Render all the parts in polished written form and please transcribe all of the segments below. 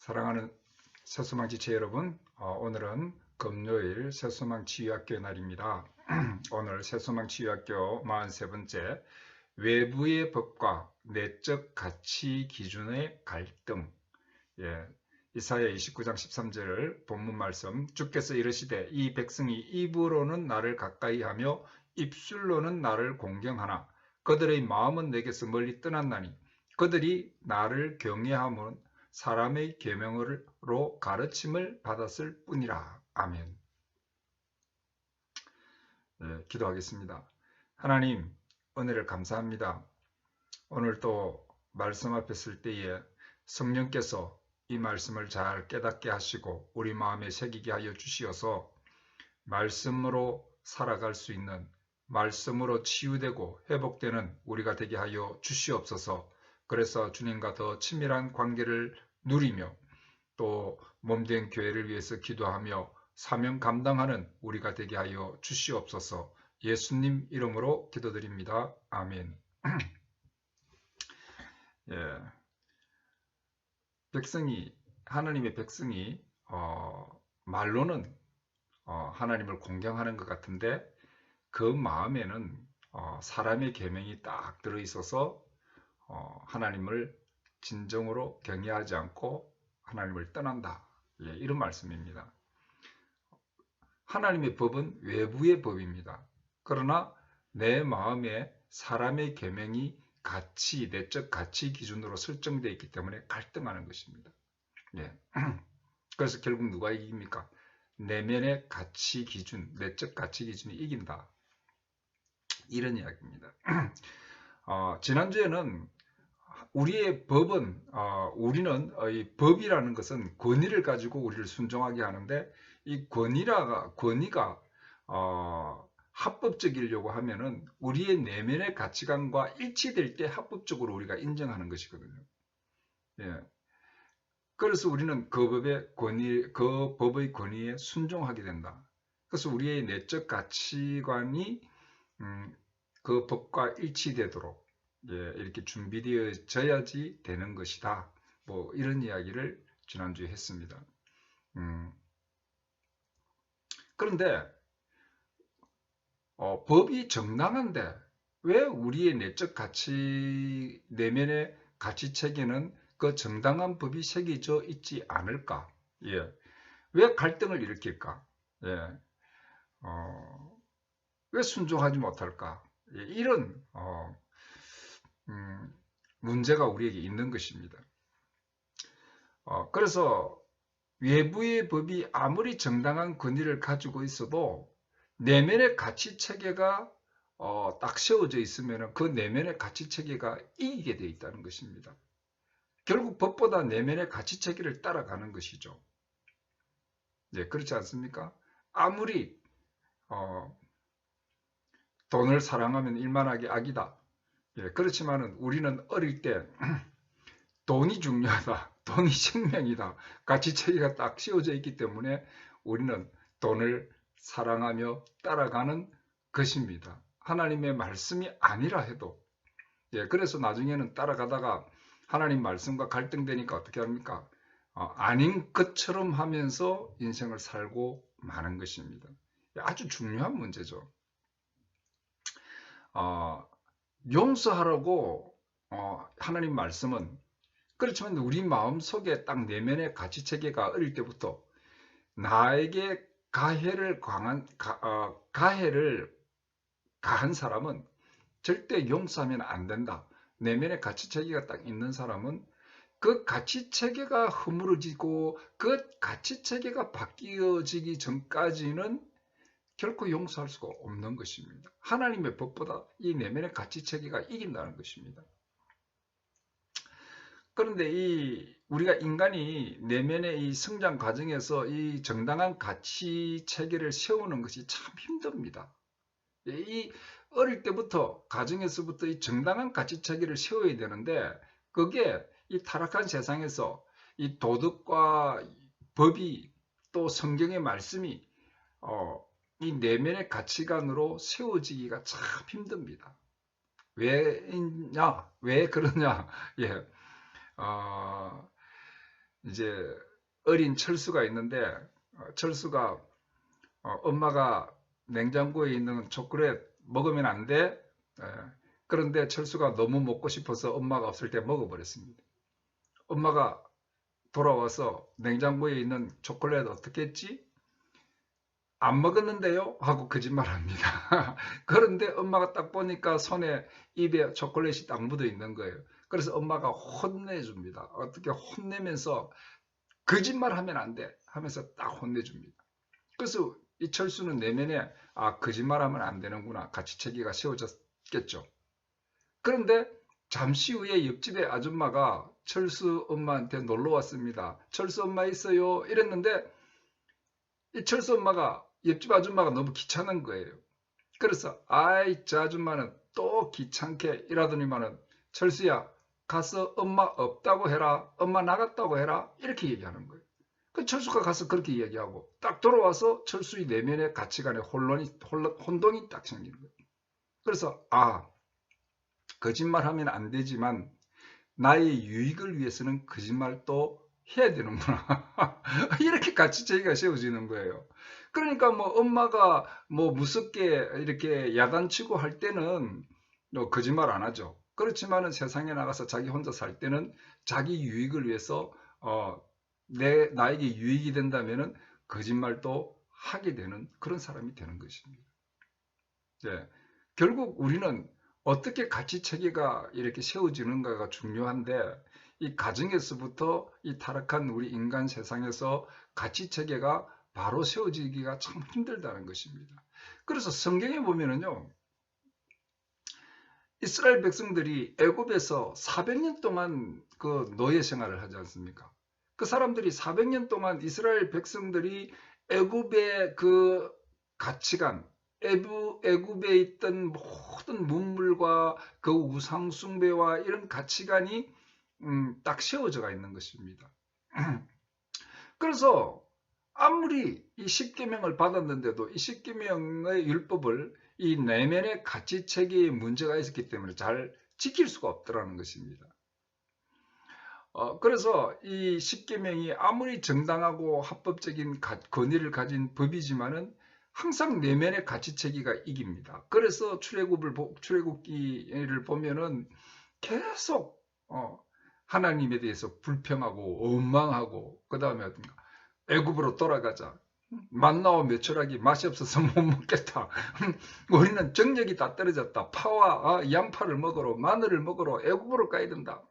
사랑하는 새소망 지체 여러분, 오늘은 금요일 새소망 치유학교의 날입니다. 오늘 새소망 치유학교 43번째 외부의 법과 내적 가치 기준의 갈등. 이사야 29장 13절 본문 말씀, 주께서 이르시되 이 백성이 입으로는 나를 가까이하며 입술로는 나를 공경하나 그들의 마음은 내게서 멀리 떠났나니 그들이 나를 경외함은 사람의 계명으로 가르침을 받았을 뿐이라. 아멘. 기도하겠습니다. 하나님, 은혜를 감사합니다. 오늘 또 말씀 앞에 쓸 때에 성령께서 이 말씀을 잘 깨닫게 하시고 우리 마음에 새기게 하여 주시어서 말씀으로 살아갈 수 있는, 말씀으로 치유되고 회복되는 우리가 되게 하여 주시옵소서. 그래서 주님과 더 친밀한 관계를 누리며 또 몸된 교회를 위해서 기도하며 사명 감당하는 우리가 되게 하여 주시옵소서. 예수님 이름으로 기도드립니다. 아멘. 하나님의 백성이 말로는 하나님을 공경하는 것 같은데 그 마음에는 사람의 계명이 딱 들어있어서 하나님을 진정으로 경외하지 않고 하나님을 떠난다. 이런 말씀입니다. 하나님의 법은 외부의 법입니다. 그러나 내 마음에 사람의 계명이 내적 가치 기준으로 설정되어 있기 때문에 갈등하는 것입니다. 그래서 결국 누가 이깁니까? 내면의 가치 기준, 내적 가치 기준이 이긴다. 이런 이야기입니다. 지난주에는 우리의 법은 우리는 이 법이라는 것은 권위를 가지고 우리를 순종하게 하는데 이 권위가 합법적이려고 하면은 우리의 내면의 가치관과 일치될 때 합법적으로 우리가 인정하는 것이거든요. 그래서 우리는 그 법의 권위에 순종하게 된다. 그래서 우리의 내적 가치관이 그 법과 일치되도록 이렇게 준비되어져야지 되는 것이다. 뭐 이런 이야기를 지난주에 했습니다. 그런데 법이 정당한데 왜 우리의 내적 가치, 내면의 가치 체계는 그 정당한 법이 새겨져 있지 않을까? 왜 갈등을 일으킬까? 왜 순종하지 못할까? 이런 문제가 우리에게 있는 것입니다. 그래서 외부의 법이 아무리 정당한 권위를 가지고 있어도 내면의 가치 체계가 딱 세워져 있으면 그 내면의 가치 체계가 이기게 되어 있다는 것입니다. 결국 법보다 내면의 가치 체계를 따라가는 것이죠. 그렇지 않습니까? 아무리 돈을 사랑하면 일만하게 악이다. 그렇지만은 우리는 어릴 때 돈이 중요하다. 돈이 생명이다. 가치 체계가 딱 씌워져 있기 때문에 우리는 돈을 사랑하며 따라가는 것입니다. 하나님의 말씀이 아니라 해도. 그래서 나중에는 따라가다가 하나님 말씀과 갈등되니까 어떻게 합니까? 아닌 것처럼 하면서 인생을 살고 마는 것입니다. 아주 중요한 문제죠. 용서하라고 하나님 말씀은 그렇지만 우리 마음속에 딱 내면의 가치체계가 어릴 때부터 나에게 가해를 가한 사람은 절대 용서하면 안 된다. 내면의 가치체계가 딱 있는 사람은 그 가치체계가 허물어지고 그 가치체계가 바뀌어지기 전까지는 결코 용서할 수가 없는 것입니다. 하나님의 법보다 이 내면의 가치체계가 이긴다는 것입니다. 그런데 우리가 인간이 내면의 이 성장 과정에서 이 정당한 가치 체계를 세우는 것이 참 힘듭니다. 이 어릴 때부터 가정에서부터 이 정당한 가치 체계를 세워야 되는데 그게 이 타락한 세상에서 이 도덕과 법이 또 성경의 말씀이 이 내면의 가치관으로 세워지기가 참 힘듭니다. 왜 그러냐? 이제 어린 철수가 있는데 철수가 엄마가 냉장고에 있는 초콜릿 먹으면 안 돼. 그런데 철수가 너무 먹고 싶어서 엄마가 없을 때 먹어버렸습니다. 엄마가 돌아와서 냉장고에 있는 초콜릿 어떻게 했지? 안 먹었는데요? 하고 거짓말합니다. 그런데 엄마가 딱 보니까 손에 입에 초콜릿이 딱 묻어 있는 거예요. 그래서 엄마가 혼내줍니다. 어떻게 혼내면서 거짓말하면 안 돼 하면서 딱 혼내줍니다. 그래서 이 철수는 내면에 거짓말하면 안 되는구나 가치체계가 세워졌겠죠. 그런데 잠시 후에 옆집에 아줌마가 철수 엄마한테 놀러 왔습니다. 철수 엄마 있어요? 이랬는데 이 철수 엄마가 옆집 아줌마가 너무 귀찮은 거예요. 그래서 아이 저 아줌마는 또 귀찮게 이러더니만은 철수야 가서 엄마 없다고 해라. 엄마 나갔다고 해라. 이렇게 얘기하는 거예요. 그 철수가 가서 그렇게 이야기하고 딱 돌아와서 철수의 내면의 가치관에 혼동이 딱 생기는 거예요. 그래서 거짓말하면 안 되지만 나의 유익을 위해서는 거짓말도 해야 되는구나. 이렇게 가치체계가 세워지는 거예요. 그러니까 뭐 엄마가 뭐 무섭게 이렇게 야단치고 할 때는 거짓말 안 하죠. 그렇지만은 세상에 나가서 자기 혼자 살 때는 자기 유익을 위해서 나에게 유익이 된다면은 거짓말도 하게 되는 그런 사람이 되는 것입니다. 예, 결국 우리는 어떻게 가치 체계가 이렇게 세워지는가가 중요한데 이 가정에서부터 이 타락한 우리 인간 세상에서 가치 체계가 바로 세워지기가 참 힘들다는 것입니다. 그래서 성경에 보면은요, 이스라엘 백성들이 애굽에서 400년 동안 그 노예 생활을 하지 않습니까? 그 사람들이 400년 동안 이스라엘 백성들이 애굽의 그 가치관, 애굽에 있던 모든 문물과 그 우상 숭배와 이런 가치관이 딱 세워져가 있는 것입니다. 그래서 아무리 이 십계명을 받았는데도 이 십계명의 율법을 이 내면의 가치 체계에 문제가 있었기 때문에 잘 지킬 수가 없더라는 것입니다. 그래서 이 십계명이 아무리 정당하고 합법적인 권위를 가진 법이지만은 항상 내면의 가치 체계가 이깁니다. 그래서 출애굽기를 보면은 계속 하나님에 대해서 불평하고 원망하고 그 다음에 애굽으로 돌아가자. 만나와 메추라기 맛이 없어서 못 먹겠다. 우리는 정력이 다 떨어졌다. 파와 양파를 먹으러 마늘을 먹으러 애굽으로 가야 된다.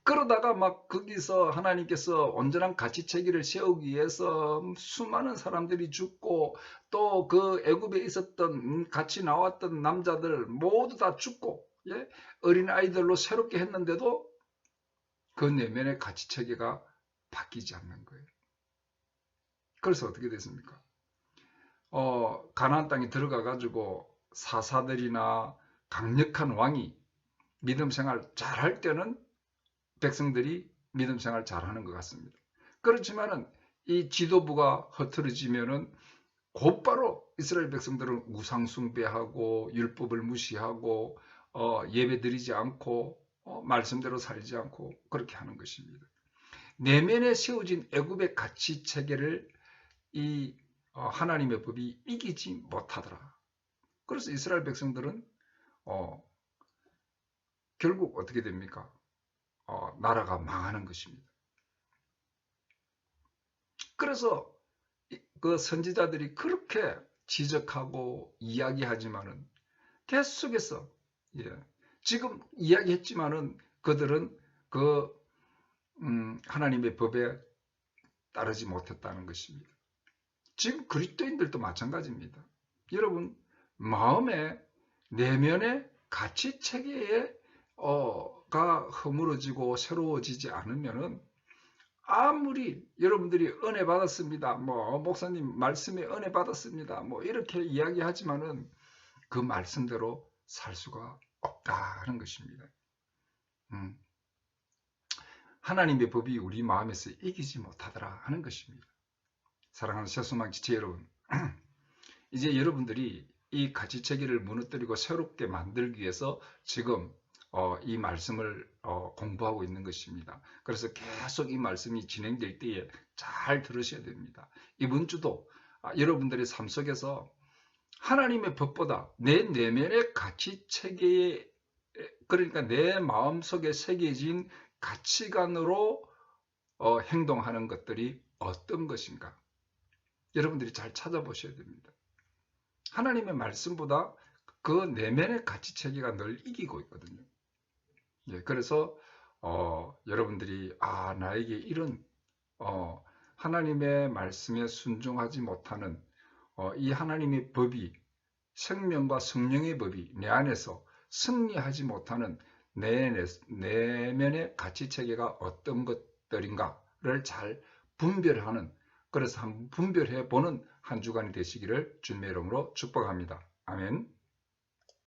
그러다가 막 거기서 하나님께서 온전한 가치 체계를 세우기 위해서 수많은 사람들이 죽고 또 그 애굽에 있었던 같이 나왔던 남자들 모두 다 죽고 어린 아이들로 새롭게 했는데도 그 내면의 가치 체계가 바뀌지 않는 거예요. 그래서 어떻게 됐습니까? 가나안 땅에 들어가 가지고 사사들이나 강력한 왕이 믿음 생활 잘할 때는 백성들이 믿음 생활 잘하는 것 같습니다. 그렇지만은 이 지도부가 흐트러지면은 곧바로 이스라엘 백성들은 우상 숭배하고 율법을 무시하고 예배 드리지 않고 말씀대로 살지 않고 그렇게 하는 것입니다. 내면에 세워진 애굽의 가치 체계를 이 하나님의 법이 이기지 못하더라. 그래서 이스라엘 백성들은 결국 어떻게 됩니까? 나라가 망하는 것입니다. 그래서 그 선지자들이 그렇게 지적하고 이야기하지만은 계속해서 지금 이야기했지만은 그들은 그 하나님의 법에 따르지 못했다는 것입니다. 지금 그리스도인들도 마찬가지입니다. 여러분 마음의 내면의 가치 체계에 가 허물어지고 새로워지지 않으면은 아무리 여러분들이 은혜 받았습니다. 뭐 목사님 말씀에 은혜 받았습니다. 뭐 이렇게 이야기하지만은 그 말씀대로 살 수가 없다는 것입니다. 하나님의 법이 우리 마음에서 이기지 못하더라 하는 것입니다. 사랑하는 새소망 지체 여러분, 이제 여러분들이 이 가치 체계를 무너뜨리고 새롭게 만들기 위해서 지금 이 말씀을 공부하고 있는 것입니다. 그래서 계속 이 말씀이 진행될 때에 잘 들으셔야 됩니다. 이번 주도 여러분들의 삶 속에서 하나님의 법보다 내 내면의 가치 체계에, 그러니까 내 마음속에 새겨진 가치관으로 행동하는 것들이 어떤 것인가, 여러분들이 잘 찾아보셔야 됩니다. 하나님의 말씀보다 그 내면의 가치 체계가 늘 이기고 있거든요. 예, 그래서 여러분들이 나에게 이런 하나님의 말씀에 순종하지 못하는 이 하나님의 법이, 생명과 성령의 법이 내 안에서 승리하지 못하는 내 내면의 가치 체계가 어떤 것들인가를 잘 분별하는, 그래서 한번 분별해 보는 한 주간이 되시기를 주님의 이름으로 축복합니다. 아멘.